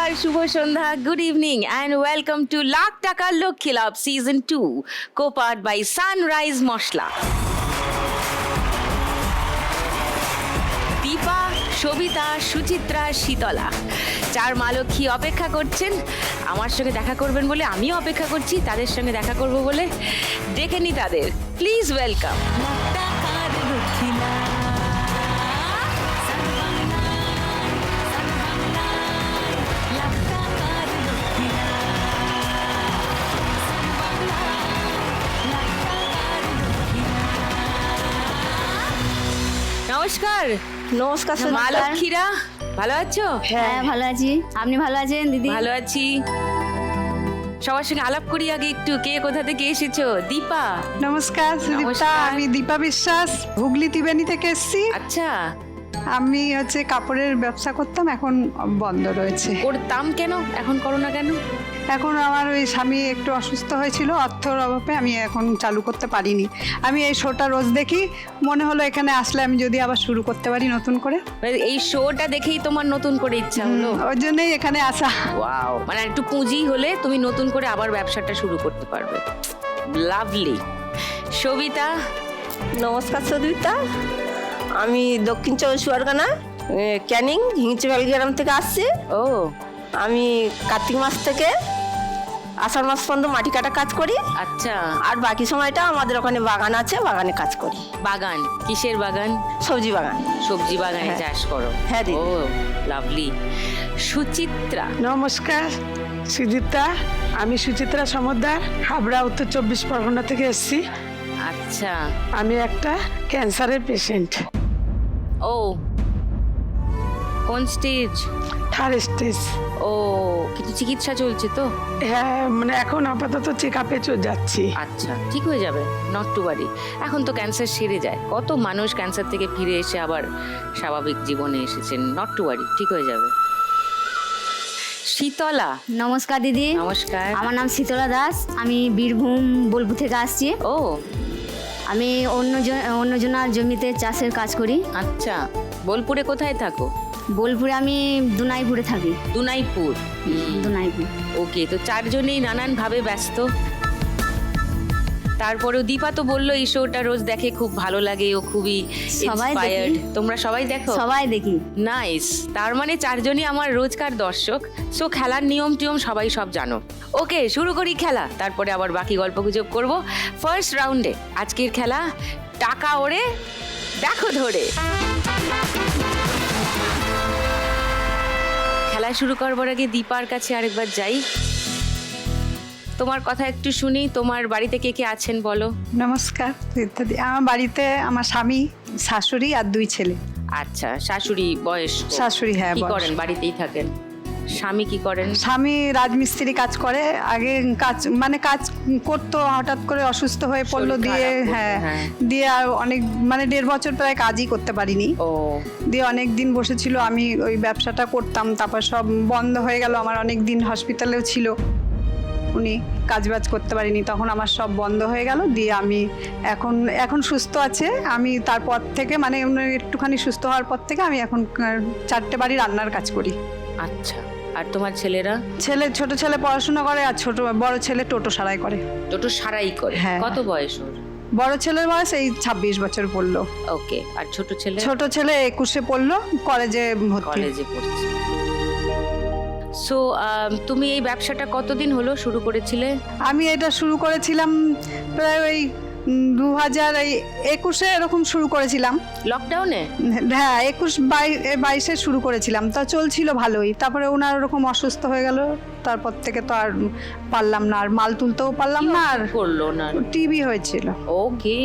নমস্কার, শুভ সন্ধ্যা, good evening and welcome to Lakh Takar Lakshmi Labh season 2 copowered by Sunrise masala. Dipa, Sabita, Suchitra, Shitala, চার মা লক্ষ্মী অপেক্ষা করছেন আমার সঙ্গে দেখা করবেন বলে। আমিও অপেক্ষা করছি তাদের সঙ্গে দেখা করব বলে। ডেকে নি তাদের, প্লিজ ওয়েলকাম। নমস্কার। নমস্কার মা লক্ষ্মীরা, ভালো আছো? হ্যাঁ ভালো আছি। আপনি ভালো আছেন দিদি? ভালো আছি। সবার সঙ্গে আলাপ করি আগে একটু। কে কোথা থেকে এসেছো? দীপা। নমস্কার সুদীপ্তা, নমস্কার। আমি দীপা বিশ্বাস, হুগলি ত্রিবেণী থেকে এসেছি। আচ্ছা, আমি কাপড়ের ব্যবসা করতাম, এখন বন্ধ রয়েছে। করতাম কেন, এখন করো না কেন? এখন আমার ওই স্বামী একটু অসুস্থ হয়েছিল, অর্থর অভাবে আমি এখন চালু করতে পারিনি। আমি এই শোটা রোজ দেখি, মনে হলো এখানে আসলে আমি যদি আবার শুরু করতে পারি নতুন করে। এই শোটা দেখেই তোমার নতুন করে ইচ্ছা হলো? ওই জন্যই এখানে আসা। ওয়াও, মানে একটু পুঁজি হলে তুমি নতুন করে আবার ব্যবসাটা শুরু করতে পারবে। লাভলি। সবিতা। নমস্কার সুদীপ্তা, আমি দক্ষিণ চব্বিশ পরগনা ক্যানিং হিংচিবাল গ্রাম থেকে আসছি। ও, আমি কার্তিক মাস থেকে আষাঢ় মাস পর্যন্ত মাটি কাটা কাজ করি, আচ্ছা। আর বাকি সময়টা আমাদের ওখানে বাগান আছে, বাগানে কাজ করি। বাগান? কিসের বাগান? সবজি বাগান। সবজি বাগানে হ্যাঁ। চাষ করো? হ্যাঁ দিদি। ও লাভলি। সুচিত্রা। নমস্কার সুদীপ্তা, আমি সুচিত্রা সমদ্দার, হাবড়া উত্তর 24 পরগনা থেকে এসেছি। আচ্ছা। আমি একটা ক্যান্সারের পেশেন্ট, ও, কোন স্টেজ? Third stage. ও, কিছু চিকিৎসা চলছে তো? হ্যাঁ, মানে এখন আপাতত চেক আপে যাচ্ছি। আচ্ছা, ঠিক হয়ে যাবে, নট টু ওয়ারি। এখন তো ক্যান্সার সেরে যায়, কত মানুষ ক্যান্সার থেকে ফিরে এসে আবার স্বাভাবিক জীবনে এসেছেন। নট টু ওয়ারি, ঠিক হয়ে যাবে। শীতলা। নমস্কার দিদি। নমস্কার। আমার নাম শীতলা দাস, আমি বীরভূম বোলপুর থেকে আসছি। ও, আমি অন্যজনার জমিতে চাষের কাজ করি। আচ্ছা। বোলপুরে কোথায় থাকো? বোলপুরে আমি দুনাইপুরে থাকি। দুনাইপুর। দুনাইপুর। ওকে, তো চারজনেই নানান ভাবে ব্যস্ত। তারপরেও দীপা তো বললো এই শোটা রোজ দেখে, খুব ভালো লাগে, ও খুবই সবাই দেখি। ইন্সপায়ার্ড। তোমরা সবাই দেখো? সবাই দেখি। নাইস। তার মানে চারজনই আমার রোজকার দর্শক। সো খেলার নিয়ম টিয়ম সবাই সব জানো। ওকে, শুরু করি খেলা, তারপরে আবার বাকি গল্প গুজব করবো। ফার্স্ট রাউন্ডে আজকের খেলা টাকা ওড়ে দেখো ধরে। খেলা শুরু করবার আগে দীপার কাছে আরেকবার যাই, তোমার কথা একটু শুনি। তোমার বাড়িতে কে কে আছেন বলো? নমস্কার সুদীপ্তা দি, আমার বাড়িতে আমার স্বামী, শাশুড়ি আর 2 ছেলে। আচ্ছা, শাশুড়ি বয়স্ক? শাশুড়ি, হ্যাঁ, কি বয়স্ক। করেন? বাড়িতেই থাকেন? স্বামী কি করেন? স্বামী রাজমিস্ত্রি কাজ করে। আগে কাজ করতো, হঠাৎ করে অসুস্থ হয়ে পড়লো, শরীর দিয়ে খারাপ করতো, হ্যাঁ হ্যাঁ। দিয়ে আর অনেক 1.5 বছর প্রায় কাজই করতে পারিনি। ও, দিয়ে অনেক দিন বসেছিল, আমি ওই ব্যবসাটা করতাম, তারপর সব বন্ধ হয়ে গেল। আমার অনেক দিন হসপিটালেও ছিল উনি, কাজবাজ করতে পারিনি, তখন আমার সব বন্ধ হয়ে গেল। দিয়ে আমি এখন সুস্থ আছে। আমি তারপর থেকে মানে উনি একটুখানি সুস্থ হওয়ার পর থেকে আমি এখন 4টে বাড়ি রান্নার কাজ করি। আচ্ছা। আর তোমার ছেলেরা? ছোট ছেলে পড়াশোনা করে, আর বড় ছেলে টোটো সারাই করে। টোটো সারাই করে? হ্যাঁ। কত বয়স ওর? বড় ছেলের বয়স এই 26 বছর পড়লো। ওকে। আর ছোট ছেলে? ছোট ছেলে 21-এ পড়লো, কলেজে ভর্তি। কলেজে পড়ছে। সো তুমি এই ব্যবসাটা কতদিন হলো শুরু করেছিলে? আমি এটা শুরু করেছিলাম প্রায় ওই 2021-এ এরকম শুরু করেছিলাম। লকডাউনে? হ্যাঁ, 21-22-এ শুরু করেছিলাম, তা চলছিল ভালোই। তারপরে ওনার ওরকম অসুস্থ হয়ে গেল, তারপর থেকে তো আর পারলাম না, আর মাল তুলতেও পারলাম না। আর করলো না? টিবি হয়েছিল। ওকে।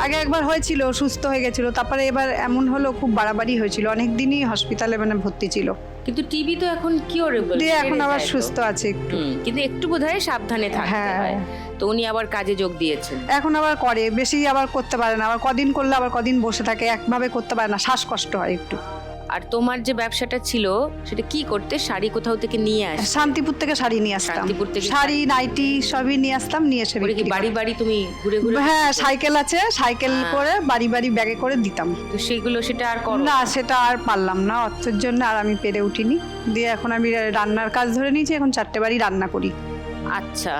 আগে একবার হয়েছিল, সুস্থ হয়ে গেছিল, তারপরে এবার এমন হলো, খুব বাড়াবাড়ি হয়েছিল, অনেক দিনই হসপিটালে ভর্তি ছিল। কিন্তু টিবি তো এখন কিউরেবল, দিয়ে এখন আবার সুস্থ আছে একটু। কিন্তু একটু বোধহয় সাবধানে থাকতে হ্যাঁ। হয়। তো উনি আবার কাজে যোগ দিয়েছেন? এখন আবার করে, বেশি আবার করতে পারে না, আবার কদিন করলে আবার কদিন বসে থাকে, একভাবে করতে পারে না, শ্বাসকষ্ট হয় একটু। আর তোমার যে ব্যবসাটা ছিল সেটা কি করতে? শাড়ি কোথাও থেকে নিয়ে আস? শান্তিপুর থেকে শাড়ি নিয়ে আসতাম, শান্তিপুর থেকে শাড়ি নাইটি সবই নিয়ে আসতাম, নিয়ে এসে ওরে কি বিক্রি বাড়ি বাড়ি তুমি ঘুরে ঘুরে? করতাম। হ্যাঁ, সাইকেল আছে, সাইকেল করে বাড়ি বাড়ি ব্যাগে করে দিতাম। তো সেগুলো সেটা আর করো? না, সেটা আর পারলাম না, অর্থের জন্য আর আমি পেরে উঠিনি। দিয়ে এখন আমি রান্নার কাজ ধরে নিয়েছি, এখন 4টে বাড়ি রান্না করি। আচ্ছা,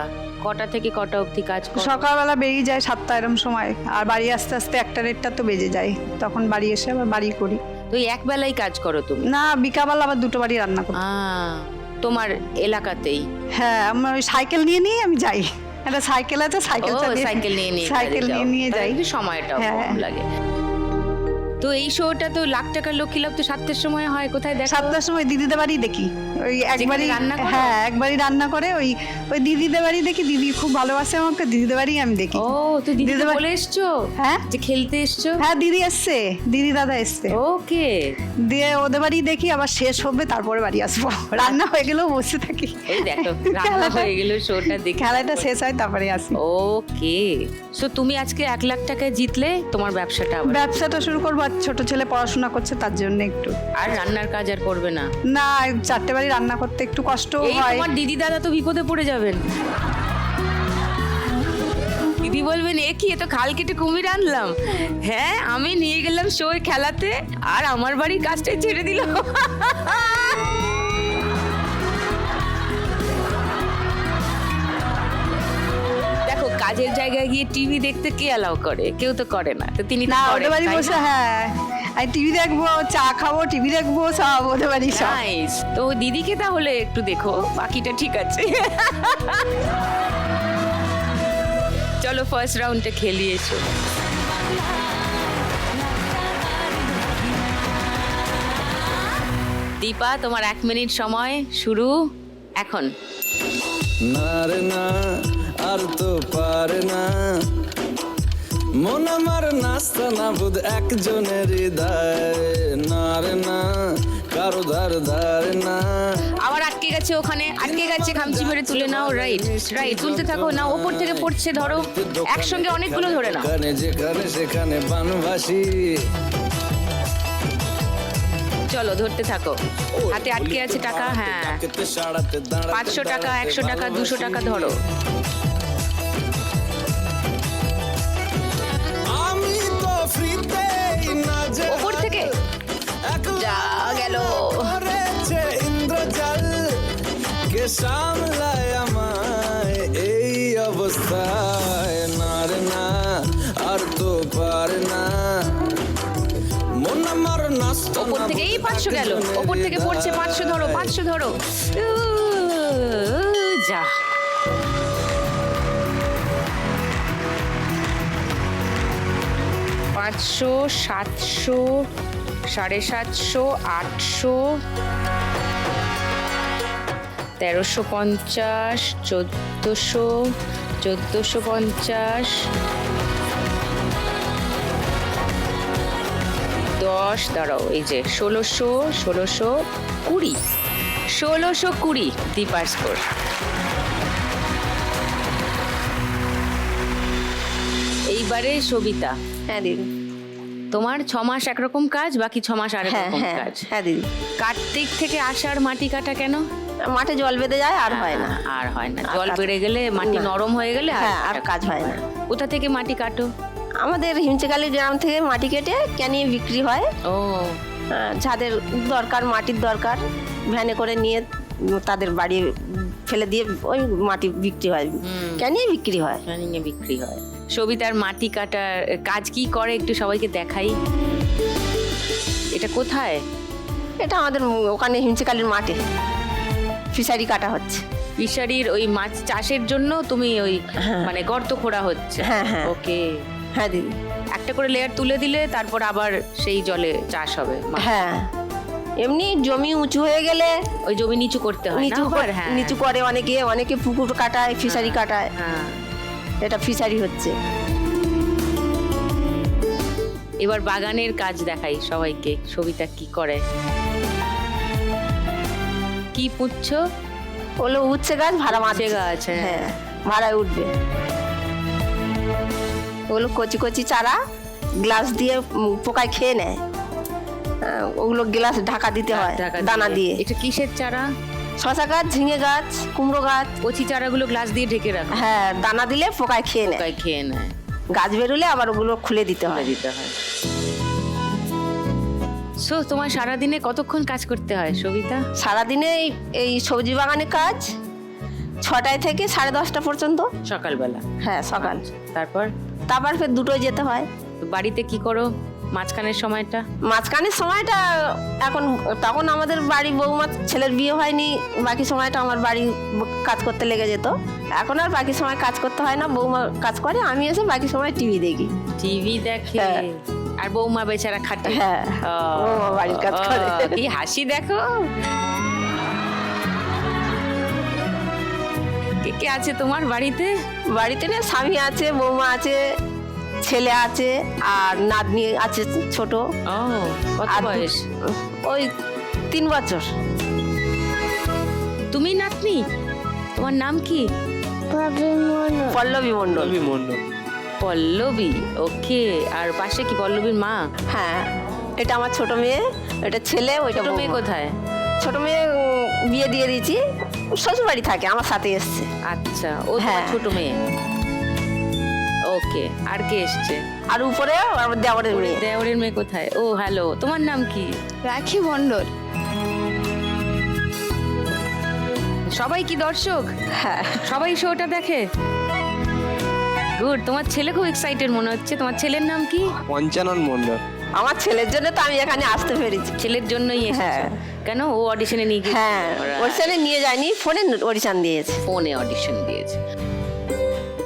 কটা থেকে কটা অবধি কাজ করো? সকালবেলা বেরিয়ে যায় 7টা এরম সময়, আর বাড়ি আস্তে আস্তে 1টা-1:30 তো বেজে যায়, তখন বাড়ি এসে আবার বাড়ি করি। তো এই এক বেলাই কাজ করো তুমি? না, বিকালবেলা আবার 2টো বাড়ি রান্না করি। তোমার এলাকাতেই? হ্যাঁ, আমার ওই সাইকেল নিয়ে নিয়ে আমি যাই, একটা সাইকেল আছে, সাইকেল চালিয়ে সাইকেল নিয়ে নিয়ে সাইকেল নিয়ে নিয়ে যাই, তাহলে সময়টাও হ্যাঁ। কম লাগে। তো এই শোটা তো লাখ টাকার লক্ষ্মী লাভ তো 7টার সময় হয়, কোথায় দেখো? 7টার সময় দিদিদের বাড়ি দেখি, ওই একবারই রান্না করো? হ্যাঁ, একবারই রান্না করে, ওই ওই দিদিদের বাড়ি দেখি, দিদি খুব ভালোবাসে আমাকে, দিদিদের বাড়ি আমি দেখি। ও, তো দিদি দিদিদের বাড়ি- বলে এসছো হ্যাঁ যে খেলতে এসছো? হ্যাঁ, দিদি এসছে, দিদি দাদা এসছে, ওকে। দিয়ে ওদের বাড়ি দেখি, আবার শেষ হবে তারপরে বাড়ি আসবো, রান্না হয়ে গেলেও বসে থাকি, ওই দেখো রান্না হয়ে গেল, শোটা দেখি, খেলাটা শেষ হয় তারপরে আসি। ওকে। সো তুমি আজকে 1 লাখ টাকায় জিতলে, তোমার ব্যবসাটা আবার? ব্যবসাটা শুরু করবো, আর ছোট ছেলে পড়াশোনা করছে তার জন্য একটু। আর রান্নার কাজ আর করবে না? না, 4টে বাড়ি রান্না করতে একটু কষ্ট এই হয়। তোমার দিদি দাদা তো বিপদে পড়ে যাবেন। দিদি বলবেন, এ কি, এ তো খাল কেটে কুমির আনলাম। হ্যাঁ, আমি নিয়ে গেলাম শোয় খেলাতে, আর আমার বাড়ির কাজটাই ছেড়ে দিল। দেখো, কাজের জায়গায় গিয়ে টিভি দেখতে কে অ্যালাউ করে? কেউ তো করে না, তো তিনি তো না, করেন, ওদের বাড়ি তাই বসে, না? হ্যাঁ, আমি টিভি দেখবো, চা খাবো, টিভি দেখবো, সব ওদের বাড়ি সব। নাইস। তো দিদিকে তাহলে একটু দেখো, বাকিটা ঠিক আছে। চলো ফার্স্ট রাউন্ডটা খেলিয়ে এসো। দীপা, তোমার 1 মিনিট সময় শুরু এখন। না রে না, আর তো পারে না, মন আমার নাস্তা না বুধ একজনের হৃদয়, না রে না, কারো ধার ধার না। আবার আটকে গেছে ওখানে, আটকে গেছে, খামচি মেরে তুলে নাও। রাইট রাইট, তুলতে থাকো না, ওপর থেকে পড়ছে, ধরো একসঙ্গে অনেকগুলো ধরে নাও। যেখানে যেখানে সেখানে বানবাসী। চলো ধরতে থাকো, হাতে আটকে আছে টাকা। হ্যাঁ, 500 টাকা, 100 টাকা, 200 টাকা ধরো। আমি তো ফ্রিতেই না যে ওপর থেকে যা গেল। করেছে ইন্দ্রজাল, কে সামলায় আমায় এই অবস্থায়, না রে না, আর তো পারে না, মন আমার নষ্ট। ওপর থেকে এই 500 গেল, ওপর থেকে পড়ছে 500, ধরো 500 ধরো। যা, পাঁচশো, 700, 750, 800, 1350, 1400, 1450, 10, দাঁড়াও, এই যে 1600, 1620, 1620 দীপার স্কোর। এইবারে সবিতা, হ্যাঁ দিদি, তোমার 6 মাস একরকম কাজ, বাকি 6 মাস আরেক হ্যাঁ রকম হ্যাঁ কাজ। হ্যাঁ দিদি, কার্তিক থেকে আষাঢ় মাটি কাটা কেন? মাঠে জল বেঁধে যায়, আর হয় না। আর হয় না, আর জল কাজ- বেড়ে গেলে মাটি না। নরম হয়ে গেলে হ্যাঁ, আর কাজ হয় না। কোথা থেকে মাটি কাটো? আমাদের হিমচেকালি গ্রাম থেকে মাটি কেটে ক্যানিয়ে বিক্রি হয়। ও, যাদের দরকার, মাটির দরকার, ভ্যানে করে নিয়ে তাদের বাড়ি ফেলে দিয়ে ওই মাটি বিক্রি হয়, ক্যানিয়ে বিক্রি হয়। ট্রেনিংয়ে বিক্রি হয়। সবিতার মাটি কাটার কাজ কি করে একটু সবাইকে দেখাই। এটা কোথায়? এটা আমাদের ওখানে হিমচেকালির মাঠে ফিশারি কাটা হচ্ছে। ফিশারির ওই মাছ চাষের জন্য তুমি ওই মানে গর্ত খোঁড়া হচ্ছে? হ্যাঁ, হ্যাঁ। ওকে। হ্যাঁ দিদি, একটা করে লেয়ার তুলে দিলে তারপর আবার সেই জলে চাষ হবে? হ্যাঁ, এমনি জমি উঁচু হয়ে গেলে ওই জমি নিচু করতে হয় না নিচু আবার? হ্যাঁ, নিচু করে অনেকে, অনেকে পুকুর কাটায়, ফিশারি কাটায়। হ্যাঁ। এটা ফিশারি হচ্ছে। এবার বাগানের কাজ দেখাই সবাইকে, সবিতা কি করে। কি পুঁতছো? ওগুলো উচ্ছে গাছ, ভাড়া মাছ উচ্ছে গাছ, হ্যাঁ। হ্যাঁ, ভাড়ায় উঠবে। ওগুলো কচি কচি চারা গ্লাস দিয়ে পোকায় খেয়ে নেয়, ওগুলো গ্লাস ঢাকা দিতে হয় ঢাকা দানা দিয়ে। এটা কিসের চারা? শশা গাছ, ঝিঙে গাছ, কুমড়ো গাছ। কচি চারাগুলো গ্লাস দিয়ে ঢেকে রাখো, হ্যাঁ, দানা দিলে পোকায় খেয়ে নেয়। পোকায় খেয়ে নেয়। গাছ বেরোলে আবার ওগুলো খুলে দিতে ফেলে হয়। দিতে হয়। সো তোমার সারাদিনে কতক্ষণ কাজ করতে হয় সবিতা? সারাদিনে এই সবজি বাগানে কাজ 6টায় থেকে 10:30টা পর্যন্ত। সকালবেলা? হ্যাঁ, সকাল। তারপর তারপর ফের 2টোয় যেতে হয়। তো বাড়িতে কি করো মাঝখানের সময়টা? মাঝখানের সময়টা তখন আমাদের বাড়ি বৌমা ছেলের বিয়ে হয়নি, বাকি সময়টা আমার বাড়ি কাজ করতে লেগে যেত। এখন আর বাকি সময় কাজ করতে হয় না, বৌমা কাজ করে, আমি এসে বাকি সময় টিভি দেখি। টিভি দেখে? হ্যাঁ। আর বৌমা বেচারা খাটে? হ্যাঁ, বৌমা বাড়ির কাজ করে। কি হাসি দেখো। কে কে আছে তোমার বাড়িতে? বাড়িতে না, স্বামী আছে, বৌমা আছে, ছেলে আছে, আর নাতনি আছে ছোট। ও, কত আর বয়স? ওই 3 বছর। তুমি নাতনি? তোমার নাম কি? পল্লবী মণ্ডল। পল্লবী, ওকে। আর পাশে কি পল্লবীর মা? হ্যাঁ, এটা আমার ছোট মেয়ে, এটা ছেলে, ওইটা ছোট মেয়ে বৌমা। কোথায়? ছোট মেয়ে বিয়ে দিয়ে দিয়েছি, শ্বশুর বাড়ি থাকে, আমার সাথে এসছে। আচ্ছা, ও তোমার হ্যাঁ। ছোট মেয়ে। ওকে। আর কে এসছে? আর উপরে আমার দেওরের মেয়ে। দেওরের মেয়ে কোথায়? ও, হ্যালো, তোমার নাম কি? রাখি মণ্ডল। সবাই কি দর্শক? হ্যাঁ, সবাই শোটা দেখে? গুড। তোমার ছেলে খুব এক্সাইটেড মনে হচ্ছে। তোমার ছেলের নাম কি? পঞ্চানন মণ্ডল। আমার ছেলের জন্য তো আমি এখানে আসতে পেরেছি। ছেলের জন্যই এসেছো? হ্যাঁ। কেন, ও অডিশনে নিয়ে গিয়েছে? হ্যাঁ, অডিশনে নিয়ে যায়নি, ফোনে অডিশন দিয়েছে। ফোনে অডিশন দিয়েছে।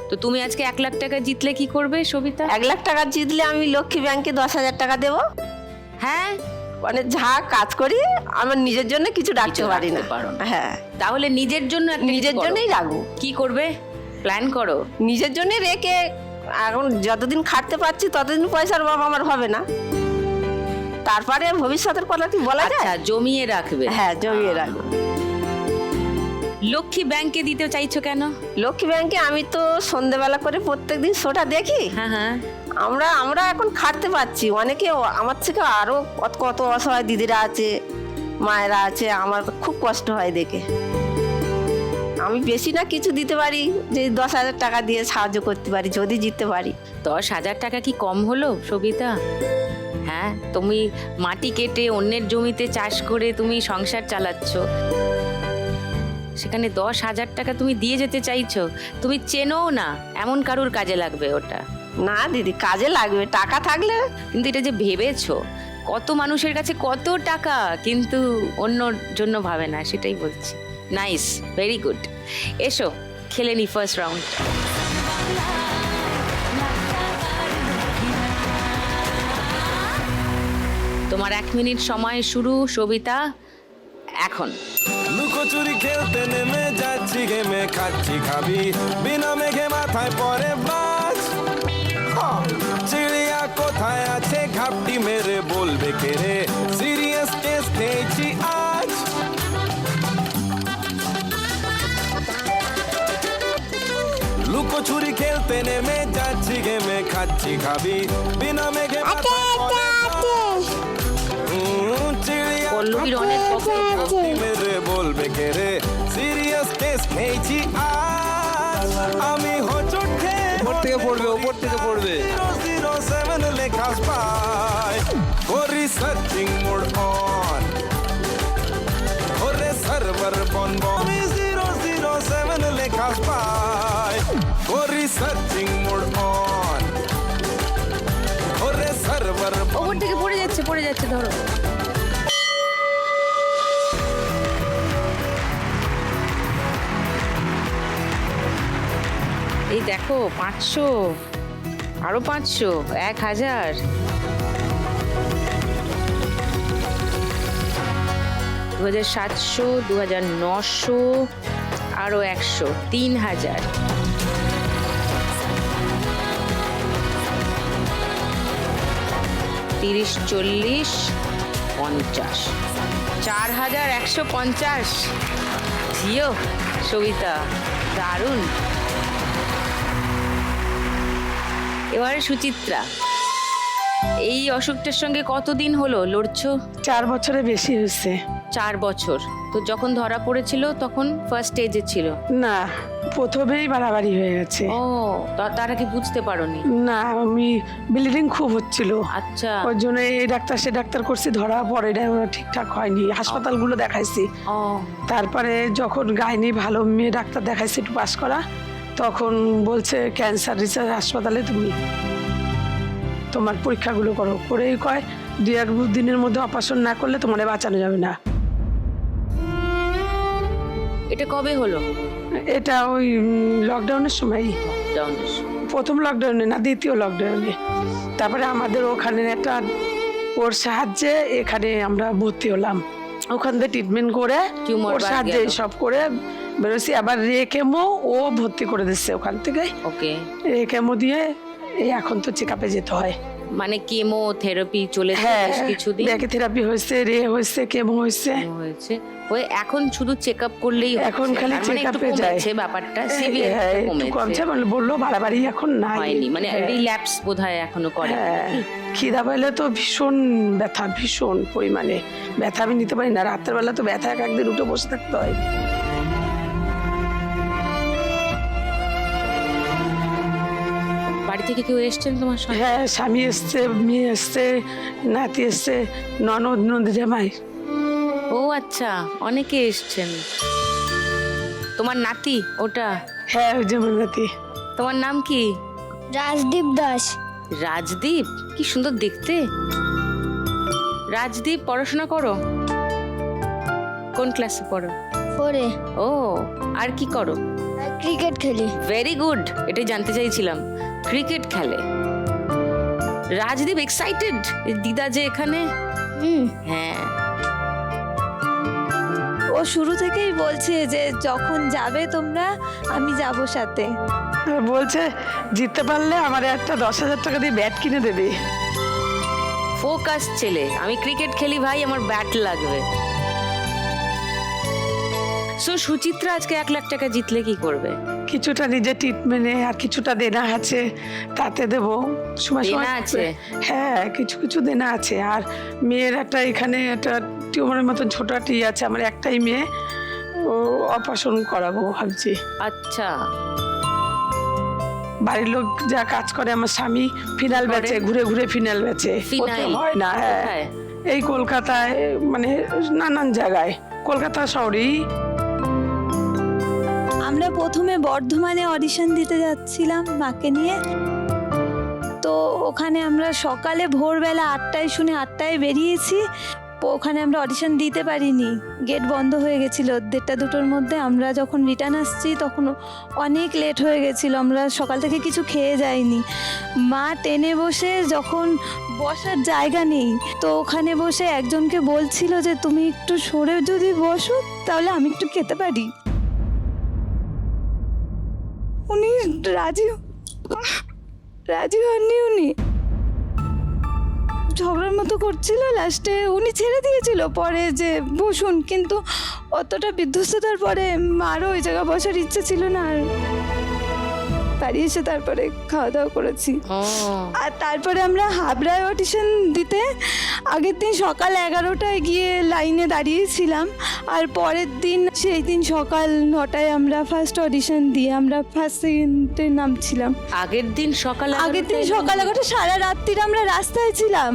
তো তুমি আজকে 1 লাখ টাকা জিতলে কি করবে সবিতা? 1 লাখ টাকা জিতলে আমি লক্ষ্মী ব্যাংকে 10,000 টাকা দেবো। হ্যাঁ, মানে যা কাজ করি আমার নিজের জন্য কিছু রাখতে কিছু পারি না। রাখতে পারো না। হ্যাঁ, তাহলে নিজের জন্য একটা নিজের কিছু করো। জন্যই রাখবো। কি করবে প্ল্যান করো? নিজের জন্য রেখে এখন যতদিন খাটতে পারছি ততদিন পয়সার অভাব আমার হবে না। তারপরে ভবিষ্যতের কথা কি বলা যায়? আচ্ছা, জমিয়ে রাখবে। হ্যাঁ, জমিয়ে রাখবো। লক্ষ্মী ব্যাংকে দিতে চাইছো কেন? লক্ষ্মী ব্যাংকে আমি তো সন্ধ্যেবেলা করে প্রত্যেকদিন শোটা দেখি। হ্যাঁ হ্যাঁ। আমরা এখন খাটতে পারছি, অনেকে আমার থেকে আরো কত অসহায় দিদিরা আছে, মায়েরা আছে, আমার খুব কষ্ট হয় দেখে। আমি বেশি না কিছু দিতে পারি, যে 10,000 টাকা দিয়ে সাহায্য করতে পারি যদি জিততে পারি। 10,000 টাকা কি কম হলো সবিতা? হ্যাঁ, তুমি মাটি কেটে অন্যের জমিতে চাষ করে তুমি সংসার চালাচ্ছ, সেখানে 10,000 টাকা তুমি দিয়ে যেতে চাইছো? তুমি চেনো না এমন কারুর কাজে লাগবে ওটা। না দিদি, কাজে লাগবে, টাকা থাকলে। কিন্তু এটা যে ভেবেছো, কত মানুষের কাছে কত টাকা, কিন্তু অন্যর জন্য ভাবে না, সেটাই বলছি। Nice, very good. এসো খেলে নি ফার্স্ট রাউন্ড। তোমার 1 মিনিট সময় শুরু সবিতা এখন। লুকোচুরি খেলতে নেমে যাচ্ছি, গেমে খাচ্ছি খাবি, বিনা মেঘে মাথায় পরে বাজ। চিড়িয়া কোথায় আছে ঘাপটি মেরে বলবে কে রে, সিরিয়াস কেস খেয়েছি আজ। লুকোচুরি খেলতে নেমে যাচ্ছি, গেমে খাচ্ছি খাবি, বিনা মেঘে মাথায় পরে বাজ। চিড়িয়া পল্লবীর অনেক বক্তব্য। মেরে বলবে কে রে, সিরিয়াস কেস খেয়েছি আজ। আমি হোঁচট খেয়ে ওপর থেকে পড়বে, ওপর থেকে পড়বে। 007 লেখা পাই, করি সার্চিং মোড অন, ওরে সার্ভার বন বন। 007 লেখা পাই, করি সার্চিং মোড অন, ওরে সার্ভার বন। ওপর থেকে পড়ে যাচ্ছে ধরো। এই দেখো 500, আরো 500, 1000, 2,700, 2,900, আরো 100, 3,000, 30, 40, 50, 4,150। জিও সবিতা, দারুণ। এবারে সুচিত্রা। এই অসুখটার সঙ্গে কতদিন হলো লড়ছো? 4 বছরে বেশি হয়েছে। 4 বছর। তো যখন ধরা পড়েছিল তখন ফার্স্ট স্টেজে ছিল? না, প্রথমেই বাড়াবাড়ি হয়ে গেছে। ও, তার আগে বুঝতে পারোনি? না, আমি ব্লিডিং খুব হচ্ছিল, আচ্ছা। ওই জন্য এই ডাক্তার সে ডাক্তার করছি, ধরা পড়ে না, ঠিকঠাক হয়নি, হাসপাতালগুলো দেখাইছি। ও, তারপরে যখন গাইনি ভালো মেয়ে ডাক্তার দেখাইছি একটু পাস করা, তখন বলছে ক্যান্সার রিসার্চ হাসপাতালে তুমি তোমার পরীক্ষাগুলো করো। করেই কয় 2-1 দিনের মধ্যে অপারেশন না করলে তোমার বাঁচানো যাবে না। এটা কবে হলো? এটা ওই লকডাউনের সময়, লকডাউনের সময়। প্রথম লকডাউনে না, দ্বিতীয় লকডাউনে। তারপরে আমাদের ওখানে একটা ওর সাহায্যে এখানে আমরা ভর্তি হলাম, ওখান থেকে ট্রিটমেন্ট করে Tumor ওর বাদ সাহায্যে গেল। সব করে বেরোছি। আবার রেকেমো ও ভর্তি করে দিচ্ছে ওখান থেকে, ওকে। রেকেমো দিয়ে এই এখন তো চেক আপে যেতে হয়। মানে কেমোথেরাপি চলেছে হ্যাঁ, বেশ কিছুদিন? ব্যাকিথেরাপি হয়েছে, হয়েছে, কেমো হয়েছে। হয়েছে। ওই এখন শুধু চেক আপ করলেই এখন হচ্ছে। খালি তার মানে check একটু up এ যায়। কমেছে ব্যাপারটা, হ্যাঁ, সিভিয়ার একটু কমছে, মানে বললো বাড়াবাড়ি এখন নাই। হয়নি, মানে হ্যাঁ। রিল্যাপস বোধহয় এখনো করে। হ্যাঁ, খিদা পাইলে তো ভীষণ ব্যথা, ভীষণ পরিমাণে ব্যথা, আমি নিতে পারি না। রাতের বেলা তো ব্যথা, একদিন উঠে বসে থাকতে হয়। বাড়ি থেকে কেউ এসছেন তোমার সঙ্গে? হ্যাঁ, স্বামী এসছে, মেয়ে এসছে, নাতি এসছে, ননদ, নন্দিজামাই। ও আচ্ছা, অনেকে এসছেন। তোমার নাতি ওটা? হ্যাঁ, ওই যে আমার নাতি। তোমার নাম কি? রাজদীপ দাস। রাজদীপ, কি সুন্দর দেখতে। রাজদীপ, পড়াশোনা করো? কোন ক্লাসে পড়ো? 4-এ। ও, আর কি করো? ক্রিকেট খেলি। ভেরি গুড, এটাই জানতে চাইছিলাম। ক্রিকেট খেলে রাজদীপ? এক্সাইটেড দিদা যে এখানে? হ্যাঁ। ও শুরু থেকেই বলছে যে যখন যাবে তোমরা আমি যাব সাথে। আর বলছে জিততে পারলে আমার একটা 10,000 টাকা দিয়ে ব্যাট কিনে দেবে। ফোকাস ছেলে, আমি ক্রিকেট খেলি ভাই, আমার ব্যাট লাগবে। সো সুচিত্রা আজকে 1 লাখ টাকা জিতলে কি করবে? কিছুটা নিজের ট্রিটমেন্টে আর কিছুটা দেনা আছে, তাতে দেবো সময় সময়। দেনা আছে? হ্যাঁ, কিছু কিছু দেনা আছে। আর মেয়ের একটা এখানে একটা টিউমারের মতন ছোট একটা আছে, আমার একটাই মেয়ে, ও অপারেশন করাবো ভাবছি। আচ্ছা। বাড়ির লোক যা কাজ করে, আমার স্বামী ফিনাল করে? বেচে, ঘুরে ঘুরে ফিনাল বেচে। ফিনাইল? কোথাও হয় না। হ্যাঁ, কোথায়? এই কলকাতায়, মানে নানান জায়গায়, কলকাতা শহরেই। আমরা প্রথমে বর্ধমানে অডিশন দিতে যাচ্ছিলাম মাকে নিয়ে। তো ওখানে আমরা সকালে ভোরবেলা 8টায় শুনে 8টায় বেরিয়েছি। ওখানে আমরা অডিশন দিতে পারিনি, গেট বন্ধ হয়ে গেছিলো 1:30-2টোর মধ্যে। আমরা যখন রিটার্ন আসছি তখন অনেক লেট হয়ে গেছিলো, আমরা সকাল থেকে কিছু খেয়ে যাইনি। মা ট্রেনে বসে যখন বসার জায়গা নেই, তো ওখানে বসে একজনকে বলছিল যে তুমি একটু সরে যদি বসো তাহলে আমি একটু খেতে পারি। উনি রাজি হননি। উনি ঝগড়ার মতো করছিল, লাস্টে উনি ছেড়ে দিয়েছিল পরে যে বসুন, কিন্তু অতটা বিধ্বস্ততার পরে মারও ওই জায়গা বসার ইচ্ছে ছিল না। আর বাড়ি এসে তারপরে খাওয়া দাওয়া করেছি। আর তারপরে আমরা হাবড়ায় অডিশন দিতে আগের দিন সকাল 11টায় গিয়ে লাইনে দাঁড়িয়েছিলাম। আর পরের দিন সেই দিন সকাল 9টায় আমরা ফার্স্ট অডিশন দিয়ে আমরা ফার্স্ট সেকেন্ডে নামছিলাম। আগের দিন সকাল আগের দিন সকাল 11টা, সারা রাত্রির আমরা রাস্তায় ছিলাম।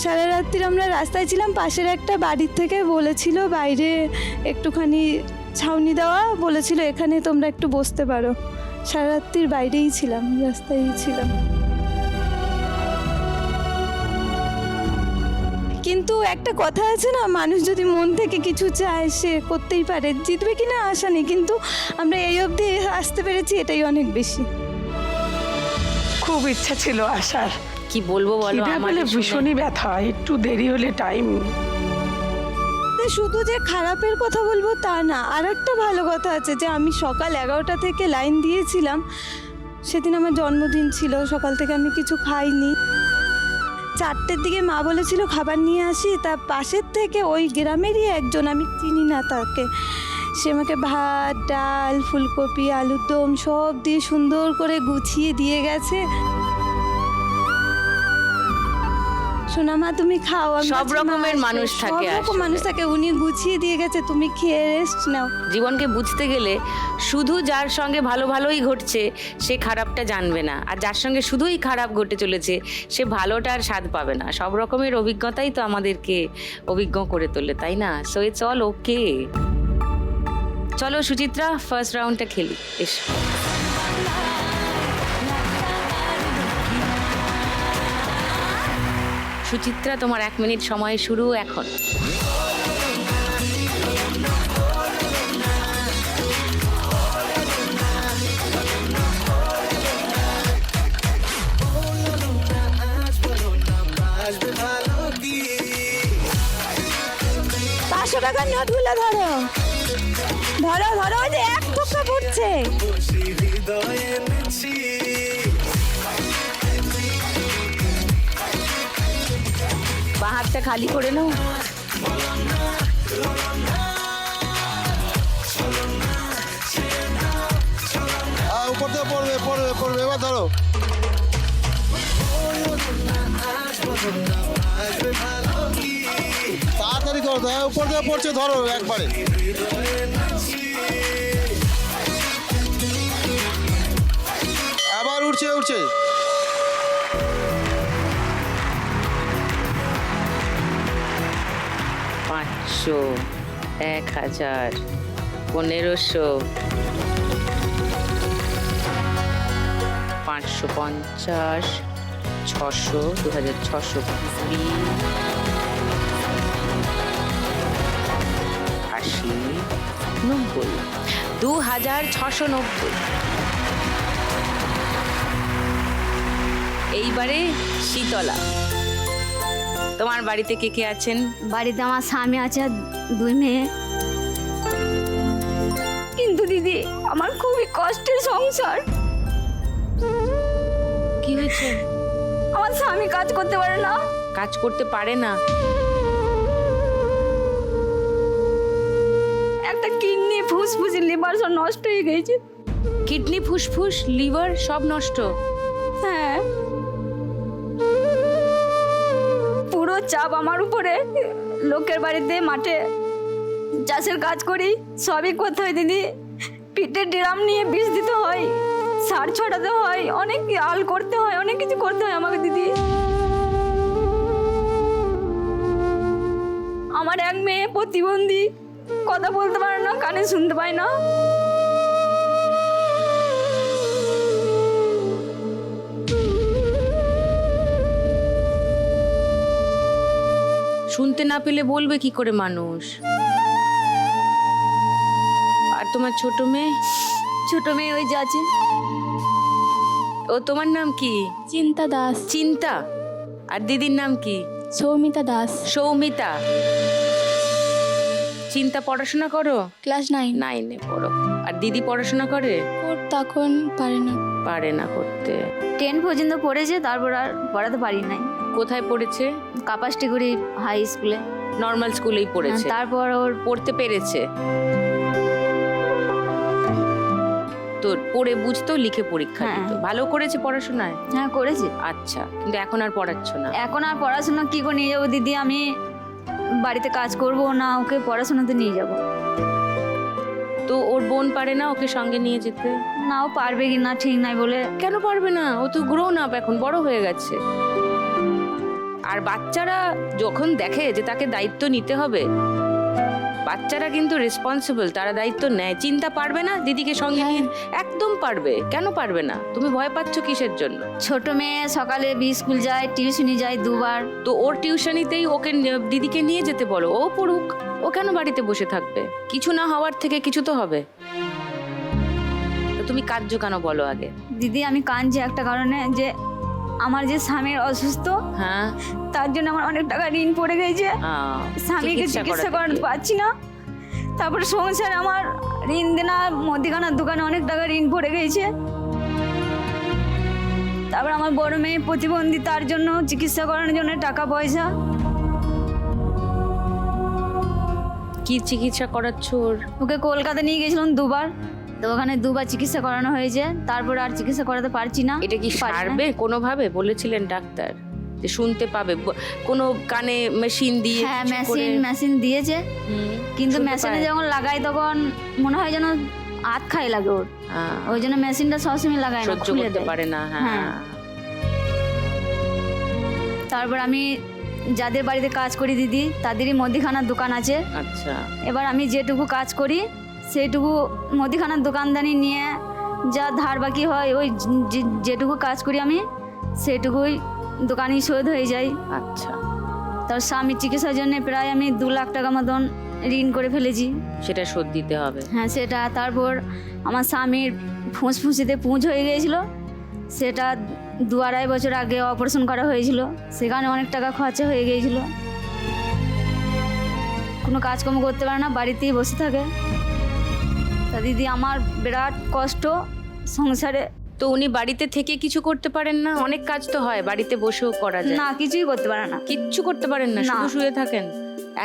সারা রাত্রির আমরা রাস্তায় ছিলাম। পাশের একটা বাড়ির থেকে বলেছিল বাইরে একটুখানি ছাউনি দেওয়া, বলেছিল এখানে তোমরা একটু বসতে পারো। সারা রাত্রির বাইরেই ছিলাম, রাস্তায় ছিলাম। কিন্তু একটা কথা আছে না, মানুষ যদি মন থেকে কিছু চায় সে করতেই পারে। জিতবে কিনা আশা নেই, কিন্তু আমরা এই অবধি আসতে পেরেছি, এটাই অনেক বেশি। খুব ইচ্ছা ছিল আসার, কি বলবো বলো, খিদা আমার পেলে ভীষণই ব্যথা, একটু দেরি হলে টাইম। শুধু যে খারাপের কথা বলবো তা না, আর একটা ভালো কথা আছে যে আমি সকাল 11টা থেকে লাইন দিয়েছিলাম। সেদিন আমার জন্মদিন ছিল, সকাল থেকে আমি কিছু খাইনি। 4টের দিকে মা বলেছিল খাবার নিয়ে আসি, তার পাশের থেকে ওই গ্রামেরই একজন, আমি চিনি না তাকে, সে আমাকে ভাত ডাল ফুলকপি আলুর দম সব দিয়ে সুন্দর করে গুছিয়ে দিয়ে গেছে। সোনা মা তুমি খাও, আমি সব বলছি, রকমের মা, মানুষ থাকে সব রকম আসলে। মানুষ থাকে, উনি গুছিয়ে দিয়ে গেছে, তুমি খেয়ে রেস্ট নাও। জীবনকে বুঝতে গেলে শুধু যার সঙ্গে ভালো ভালোই ঘটছে সে খারাপটা জানবে না, আর যার সঙ্গে শুধুই খারাপ ঘটে চলেছে সে ভালোটার স্বাদ পাবে না। সব রকমের অভিজ্ঞতাই তো আমাদেরকে অভিজ্ঞ করে তোলে, তাই না? সো ইটস অল ওকে। চলো সুচিত্রা, ফার্স্ট রাউন্ডটা খেলি, এসো। সুচিত্রা, তোমার 1 মিনিট সময় শুরু এখন। পাঁচশো টাকার নোটগুলো ধরো ধরো ধরো, ওই যে এক টুকরা পড়ছে। বাঁ হাতটা খালি করে নাও। উপর থেকে পড়বে পড়বে পড়বে, এবার ধরো। তাড়াতাড়ি করো, উপর থেকে পড়ছে, ধরো একবারে। আবার উঠছে উঠছে। 500, 1000, 1500, 550, 600, 2600, 80, 90, 2690। এইবারে শীতলা, তোমার বাড়িতে কে কে আছেন? বাড়িতে আমার স্বামী আছে আর 2 মেয়ে। কিন্তু দিদি আমার খুবই কষ্টের সংসার। কি হয়েছে? আমার স্বামী কাজ করতে পারে না। কাজ করতে পারে না? একটা কিডনি ফুসফুস লিভার সব নষ্ট হয়ে গেছে। কিডনি, ফুসফুস, লিভার সব নষ্ট? হ্যাঁ, পুরো চাপ আমার উপরে। লোকের বাড়িতে মাঠে চাষের কাজ করি, সবই করতে হয় দিদি। পিঠে ড্রাম নিয়ে বিষ দিতে হয়, সার ছড়াতে হয়, অনেক আল করতে হয়, অনেক কিছু করতে হয় আমাকে দিদি। আমার এক মেয়ে প্রতিবন্ধী, কথা বলতে পারে না, কানে শুনতে পায় না। শুনতে না পেলে বলবে কি করে মানুষ? আর তোমার ছোট মেয়ে? ছোট মেয়ে ওই যে আছে। ও, তোমার নাম কি? চিন্তা দাস। চিন্তা। আর দিদির নাম কি? সৌমিতা দাস। সৌমিতা। চিন্তা পড়াশোনা করো? ক্লাস 9। 9-এ পড়ো। আর দিদি পড়াশোনা করে? তখন পারে না। পারে না করতে। 10 পর্যন্ত পড়েছে, তারপর আর পড়াতে পারি নাই। কোথায় পড়েছে? কাপাসটিগুড়ি হাই স্কুলে, নর্মাল স্কুলেই পড়েছে। তারপর ওর পড়তে পেরেছে তো? পড়ে বুঝতো, লিখে পরীক্ষা হ্যাঁ। দিত। ভালো করেছে পড়াশোনায়? হ্যাঁ করেছে। আচ্ছা, কিন্তু এখন আর পড়াচ্ছ না? এখন আর পড়াশোনা কি করে নিয়ে যাবো দিদি? আমি বাড়িতে কাজ করব না, ওকে পড়াশোনাতে নিয়ে যাব। তো ওর বোন পারে না ওকে সঙ্গে নিয়ে যেতে? না, ও পারবে কি না ঠিক নাই বলে। কেন পারবে না? ও তো গ্রোন আপ, এখন বড় হয়ে গেছে। আর বাচ্চারা যখন দেখে যে তাকে দায়িত্ব নিতে হবে, বাচ্চারা কিন্তু রেসপন্সিবল, তারা দায়িত্ব নেয়। চিন্তা পারবে না দিদিকে সঙ্গে নিয়ে? একদম পারবে। কেন পারবে না? তুমি ভয় পাচ্ছ কিসের জন্য? ছোট মেয়ে সকালে স্কুল যায়, টিউশনি যায় 2 বার। তো ওর টিউশনিতেই ওকে দিদিকে নিয়ে যেতে বলো, ও পড়ুক। ও কেন বাড়িতে বসে থাকবে? কিছু না হওয়ার থেকে কিছু তো হবে। তো তুমি কাঁদছো কেন বলো আগে? দিদি আমি কাঁদছি একটা কারণে, যে আমার যে স্বামীর অসুস্থ, হ্যাঁ, তার জন্য আমার অনেক টাকা ঋণ পড়ে গেছে। স্বামীকে চিকিৎসা করাতে পারছি না। তারপরে সংসারে আমার ঋণ দেনা, মুদিখানার দোকানে অনেক টাকা ঋণ পড়ে গেছে। তারপর আমার বড় মেয়ে প্রতিবন্ধী, তার জন্য চিকিৎসা করানোর জন্য টাকা পয়সা। কি চিকিৎসা করাচ্ছ ওর? ওকে কলকাতা নিয়ে গেছিলাম দুবার, তো ওখানে দুবার চিকিৎসা করানো হয়েছে, তারপর আর চিকিৎসা করাতে পারছি না। এটা কি পারি না। সারবে কোনোভাবে? বলেছিলেন ডাক্তার যে শুনতে পাবে, কোনো কানে মেশিন দিয়ে হ্যাঁ, কিছু করে? মেশিন দিয়েছে, হুম, কিন্তু শুনতে মেশিনে পায়? যখন লাগাই তখন মনে হয় যেন হাত খাই লাগে ওর, ওই জন্য মেশিনটা সবসময় লাগাই না, সহ্য খুলে করতে দেয়। পারে না। হ্যাঁ। হ্যাঁ, তারপর আমি যাদের বাড়িতে কাজ করি দিদি, তাদেরই মুদিখানার দোকান আছে। আচ্ছা। এবার আমি যেটুকু কাজ করি সেইটুকু মুদিখানার দোকানদানি নিয়ে যা ধার বাকি হয়, ওই যেটুকু কাজ করি আমি সেটুকুই দোকানই শোধ হয়ে যায়। আচ্ছা, তার স্বামীর চিকিৎসার জন্য প্রায় আমি 2 লাখ টাকা মতন ঋণ করে ফেলেছি। সেটা শোধ দিতে হবে। হ্যাঁ, সেটা। তারপর আমার স্বামীর ফুঁসফুঁসিতে পুঁজ হয়ে গিয়েছিল, সেটা 2-2.5 বছর আগে অপারেশন করা হয়েছিল, সেখানে অনেক টাকা খরচা হয়ে গিয়েছিল। কোনো কাজকর্ম করতে পারে না, বাড়িতেই বসে থাকে। তা দিদি আমার বিরাট কষ্ট সংসারে। তো উনি বাড়িতে থেকে কিছু করতে পারেন না? অনেক কাজ তো হয়, বাড়িতে বসেও করা যায়। না, কিছুই করতে পারে না, কিচ্ছু করতে পারেন না, না। শুধু শুয়ে থাকেন?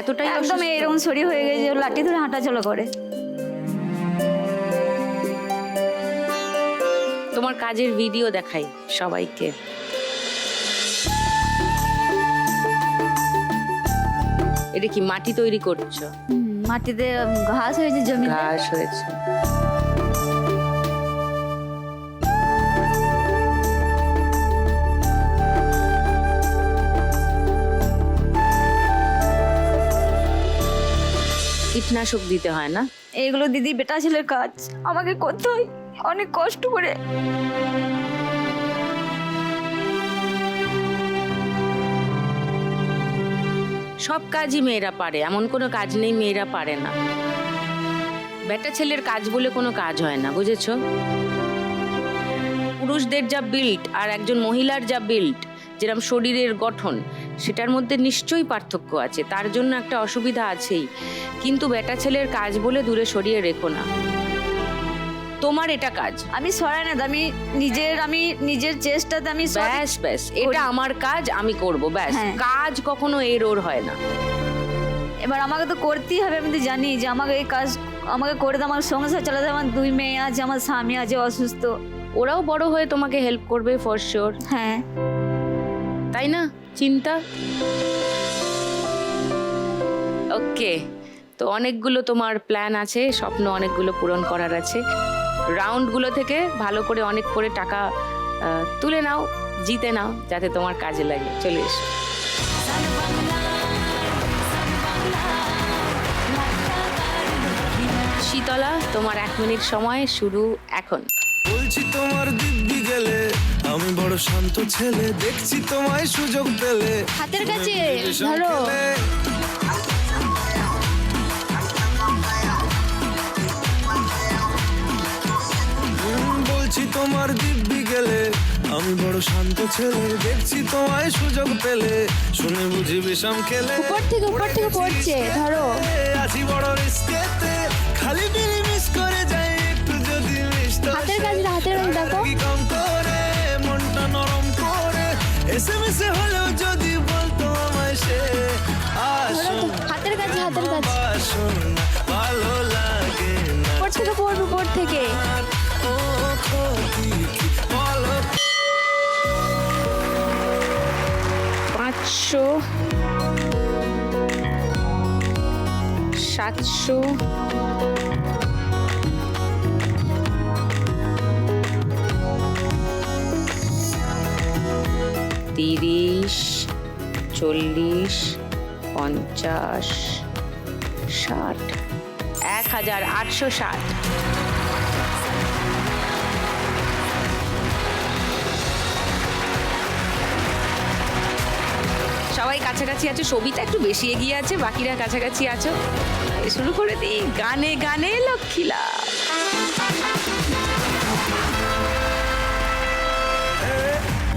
এতটাই একদম অসুস্থ? এরকম শরীর হয়ে গেছে, লাঠি ধরে হাঁটাচলা করে। তোমার কাজের ভিডিও দেখাই সবাইকে। এটা কি মাটি তৈরি করছো? মাটিতে ঘাস হয়েছে, জমিতে। ঘাস হয়েছে। কীটনাশক দিতে হয় না? এইগুলো দিদি বেটা ছেলের কাজ, আমাকে করতে হয় অনেক কষ্ট করে। সব কাজই মেয়েরা পারে, এমন কোনো কাজ নেই মেয়েরা পারে না। বেটা ছেলের কাজ বলে কোনো কাজ হয় না, বুঝেছো? পুরুষদের যা বিল্ড আর একজন মহিলার যা বিল্ড, যেরকম শরীরের গঠন, সেটার মধ্যে নিশ্চয়ই পার্থক্য আছে, তার জন্য একটা অসুবিধা আছেই। কিন্তু বেটা ছেলের কাজ বলে দূরে সরিয়ে রেখো না। তোমার এটা কাজ। আমি সরাই না, আমি নিজের চেষ্টাতে আমি সবই ব্যাস ব্যাস, এটা আমার কাজ, আমি করব, ব্যাস। হ্যাঁ। কাজ কখনো এর ওর হয় না। এবার আমাকে তো করতেই হবে, আমি তো জানি যে আমাকে এই কাজ আমাকে করে তো আমার সংসার চালাতে। আমার 2 মেয়ে আছে, আমার স্বামী আছে অসুস্থ, ওরাও বড় হয়ে তোমাকে হেল্প করবে ফর শিওর, হ্যাঁ। তাই না? চিন্তা। ওকে, তো অনেকগুলো তোমার প্ল্যান আছে, স্বপ্ন অনেকগুলো পূরণ করার আছে। রাউন্ডগুলো থেকে ভালো করে অনেক করে টাকা তুলে নাও, জিতে নাও, যাতে তোমার কাজে লাগে। চলে এসো। শীতলা, তোমার 1 মিনিট সময় শুরু এখন। বলছি তোমার দিব্যি গেলে আমি বড় শান্ত ছেলে, দেখছি তোমায় সুযোগ পেলে হাতের কাছে বিষম ধরো। খেলে। বলছি তোমার দিব্যি গেলে আমি বড় শান্ত ছেলে, দেখছি তোমায় সুযোগ পেলে শুনে বুঝি বিষম খেলে। উপর থেকে পড়ছে, ধরো। আছি বড় রিস্কেতে, খালি বিলি মিস করে যাই একটু যদি মিশতে। হাতের কাছে দেখো। কি কম করে মনটা নরম করে এসএমএস হলেও যদি বলতো আমায় সে আসুন। হাতের কাছে আসুন না, ভালো লাগে না। উপর থেকে পড়বে, উপর থেকে। ও ক্ষতি কি বলো। 500, 700, 30, 40, 50, 60, 1860। সবাই কাছাকাছি আছো, সবিতা একটু বেশি এগিয়ে আছে, বাকিরা কাছাকাছি আছো। শুরু করে দিই গানে গানে লক্ষ্মীলা।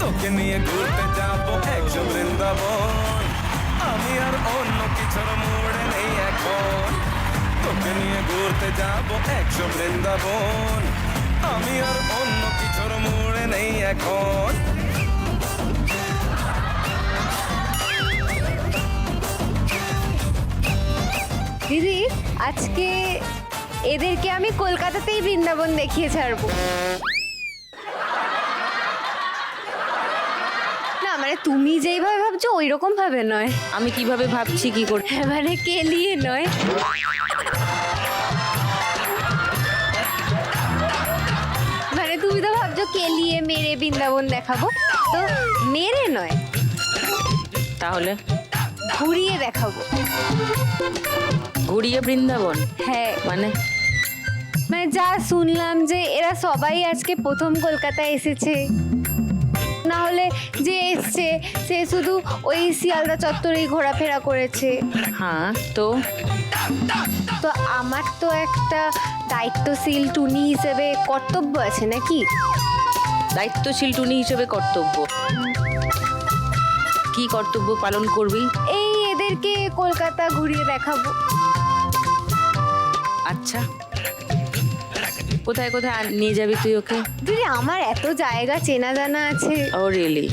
তোকে নিয়ে ঘুরতে যাবো একশো বৃন্দাবন, আমি আর অন্য কিছুর মোড়ে নেই এখন। তোকে নিয়ে ঘুরতে যাবো একশো বৃন্দাবন, আমি আর অন্য কিছুর মোড়ে নেই এখন। দিদি আজকে এদেরকে আমি কলকাতাতেই বৃন্দাবন দেখিয়ে ছাড়বো। না মানে তুমি যেইভাবে ভাবছো ওই রকম ভাবে নয়। আমি কিভাবে ভাবছি কি করে? হ্যাঁ, মানে কেলিয়ে নয়। মানে তুমি তো ভাবছো কেলিয়ে মেরে বৃন্দাবন দেখাবো, তো মেরে নয়, তাহলে ঘুরিয়ে দেখাবো। ঘুরিয়ে বৃন্দাবন? হ্যাঁ, মানে মানে যা শুনলাম যে এরা সবাই আজকে প্রথম কলকাতায় এসেছে, না হলে যে এসছে সে শুধু ওই শিয়ালদা চত্বরেই ঘোরাফেরা করেছে। হ্যাঁ, তো তো আমার তো একটা দায়িত্বশীল টুনি হিসেবে কর্তব্য আছে নাকি? দায়িত্বশীল টুনি হিসেবে কর্তব্য? কি কর্তব্য পালন করবি? এই এদেরকে কলকাতা ঘুরিয়ে দেখাবো। আচ্ছা, কোথায় কোথায় নিয়ে যাবি তুই ওকে? দিদি আমার এত জায়গা চেনা জানা আছে। ও রিয়েলি?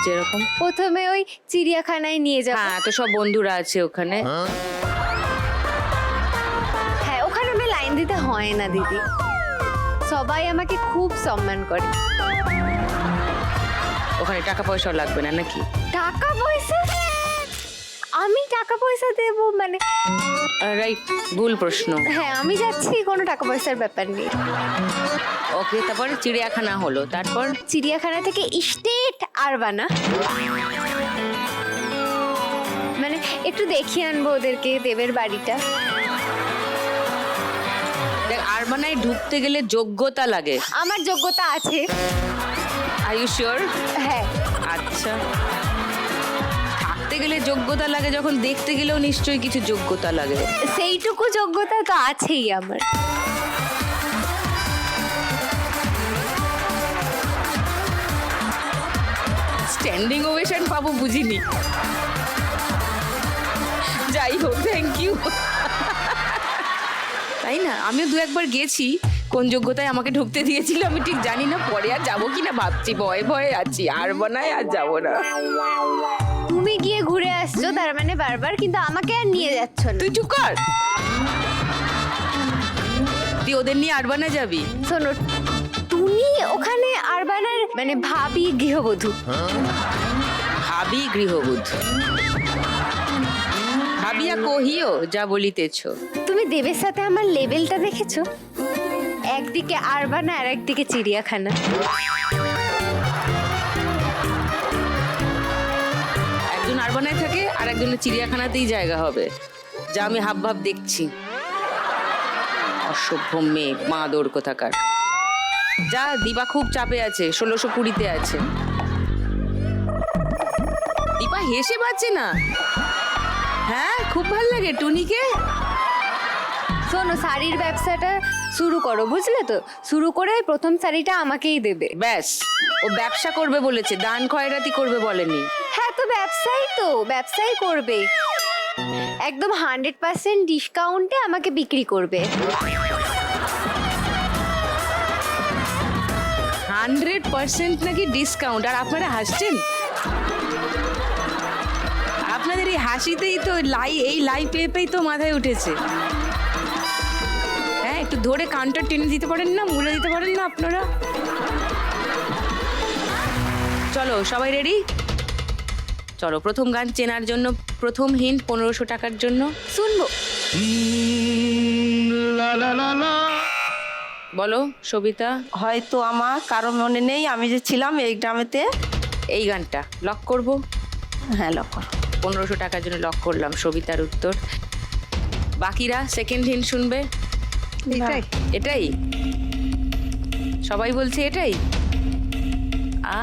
যেরকম? প্রথমে ওই চিড়িয়াখানায় নিয়ে যাবো। হ্যাঁ, তো সব বন্ধুরা আছে ওখানে। হ্যাঁ, ওখানে আমি লাইন দিতে হয় না দিদি, সবাই আমাকে খুব সম্মান করে। ওখানে টাকা পয়সাও লাগবে না নাকি? টাকা পয়সা? আমি টাকা পয়সা দেব মানে? রাইট, ভুল প্রশ্ন। হ্যাঁ, আমি যাচ্ছি, কোনো টাকা পয়সার ব্যাপার নেই। ওকে, তারপরে চিড়িয়াখানা হলো, তারপর? চিড়িয়াখানা থেকে স্টেট আরবানা, মানে একটু দেখিয়ে আনবো ওদেরকে দেবের বাড়িটা। দেখ, আরবানায় ঢুকতে গেলে যোগ্যতা লাগে। আমার যোগ্যতা আছে। Are you sure? হ্যাঁ। আচ্ছা, থাকতে গেলে যোগ্যতা লাগে, যখন দেখতে গেলেও নিশ্চয়ই কিছু যোগ্যতা লাগে। সেইটুকু যোগ্যতা তো আছেই আমার। স্ট্যান্ডিং ওভেশন পাবো বুঝিনি। যাই হোক, থ্যাংক ইউ। তাই না, আমিও দু একবার গেছি, কোন যোগ্যতায় আমাকে ঢুকতে দিয়েছিল আমি ঠিক জানি না। পরে আর যাবো কিনা ভাবছি, ভয়ে ভয়ে আছি। আর বানায় আর যাবো না। তুমি গিয়ে ঘুরে আসছো তার মানে বারবার, কিন্তু আমাকে আর নিয়ে যাচ্ছ না। তুই চুপ কর। তুই ওদের নিয়ে আরবানা যাবি? শোনো, তুমি ওখানে আরবানার মানে ভাবি গৃহবধূ। ভাবি গৃহবধূ? ভাবিয়া কহিও যা বলিতেছ। তুমি দেবের সাথে আমার লেভেলটা দেখেছো? একদিকে আরবানা আর একদিকে চিড়িয়াখানা। একজন আরবানায় থাকে আর একজনের চিড়িয়াখানাতেই জায়গা হবে, যা আমি হাব ভাব দেখছি। অসভ্য মেয়ে, মাদর কোথাকার। যা, দীপা খুব চাপে আছে, 1620-তে আছে। দীপা হেসে পাচ্ছে না। হ্যাঁ, খুব ভাল লাগে টুনিকে। শোনো, শাড়ির ব্যবসাটা শুরু করো, বুঝলে তো? শুরু করে প্রথম শাড়িটা আমাকেই দেবে। ব্যাস, ও ব্যবসা করবে বলেছে, দান খয়রাতি করবে বলেনি। হ্যাঁ, তো ব্যবসাই করবে। একদম 100% ডিসকাউন্টে আমাকে বিক্রি করবে। 100% নাকি ডিসকাউন্ট? আর আপনারা হাসছেন? আপনাদের এই হাসিতেই তো এই লাই পেয়েই তো মাথায় উঠেছে। হ্যাঁ, একটু ধরে কাউন্টার টেনে দিতে পারেন না, মুড়ে দিতে পারেন না আপনারা? চলো সবাই রেডি? চলো, প্রথম গান চেনার জন্য প্রথম হিন্ট 1500 টাকার জন্য শুনবো। বলো সবিতা। হয়তো আমার কারো মনে নেই আমি যে ছিলাম এই গ্রামেতে। এই গানটা লক করব? হ্যাঁ, লক করো। 1500 টাকার জন্য লক করলাম সবিতার উত্তর। বাকিরা সেকেন্ড হিন্ট শুনবে? এটাই এটাই সবাই বলছে, এটাই।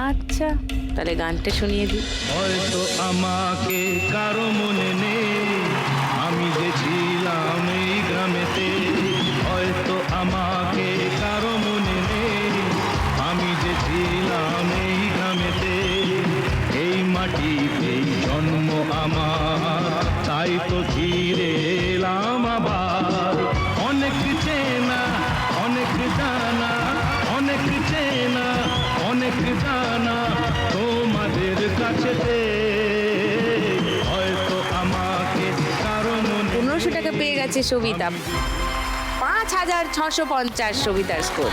আচ্ছা, তাহলে গানটা শুনিয়ে দিই। হয়তো আমাকে কারো মনে নেই আমি যে ছিলাম এই গ্রামেতে। হয়তো আমাকে কারো মনে নেই আমি যে ছিলাম এই গ্রামেতে। এই মাটিতেই জন্ম আমার, তাই তো ফিরে এলাম আবার। অনেক চেনা, অনেক জানা, অনেক চেনা, অনেক জানা তোমাদের কাছেতে। হয়তো আমাকে কারো মনে 1500 টাকা পেয়ে গেছে সবিতা। 5,650 সবিতার স্কোর।